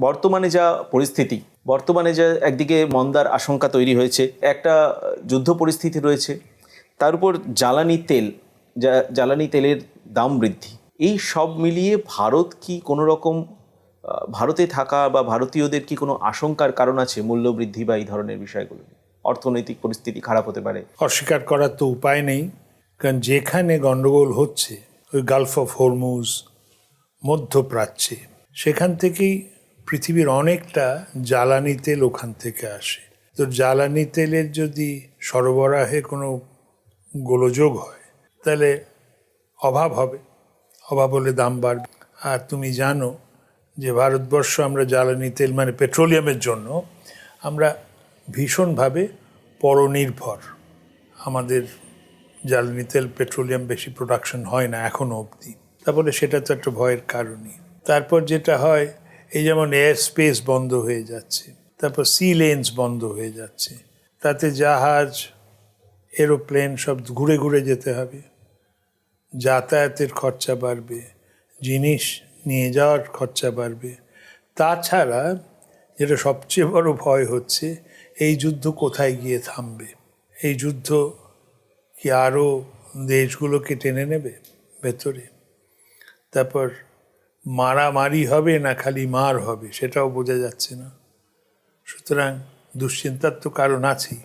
বর্তমানে যা পরিস্থিতি, বর্তমানে যা একদিকে মন্দার আশঙ্কা তৈরি হয়েছে, একটা যুদ্ধ পরিস্থিতি রয়েছে, তার উপর জ্বালানি তেলের দাম বৃদ্ধি, এই সব মিলিয়ে ভারত কি কোনো রকম ভারতে থাকা বা ভারতীয়দের কি কোনো আশঙ্কার কারণ আছে মূল্যবৃদ্ধি বা এই ধরনের বিষয়গুলো? অর্থনৈতিক পরিস্থিতি খারাপ হতে পারে। অস্বীকার করার তো উপায় নেই, কারণ যেখানে গন্ডগোল হচ্ছে ওই গালফ অফ হরমুজ, মধ্যপ্রাচ্যে, সেখান থেকেই পৃথিবীর অনেকটা জ্বালানি তেল ওখান থেকে আসে। তো জ্বালানি তেলের যদি সরবরাহে কোনো গোলযোগ হয় তাহলে অভাব হবে, অভাব হলে দাম বাড়বে। আর তুমি জানো যে ভারতবর্ষ আমরা জ্বালানি তেল মানে পেট্রোলিয়ামের জন্য আমরা ভীষণভাবে পরনির্ভর। আমাদের জ্বালানি তেল পেট্রোলিয়াম বেশি প্রোডাকশন হয় না এখনও অবধি। তারপরে সেটা তো একটা ভয়ের কারণই। তারপর যেটা হয়, এই যেমন এয়ার স্পেস বন্ধ হয়ে যাচ্ছে, তারপর সি লেন্স বন্ধ হয়ে যাচ্ছে, তাতে জাহাজ, এরোপ্লেন সব ঘুরে ঘুরে যেতে হবে, যাতায়াতের খরচা বাড়বে, জিনিস নিয়ে যাওয়ার খরচা বাড়বে। তাছাড়া যেটা সবচেয়ে বড় ভয় হচ্ছে, এই যুদ্ধ কোথায় গিয়ে থামবে? এই যুদ্ধ কি আরও দেশগুলোকে টেনে নেবে ভেতরে? তারপর মারামারি হবে না খালি মার হবে, সেটাও বোঝা যাচ্ছে না। সুতরাং দুশ্চিন্তার তো কারণ আছেই।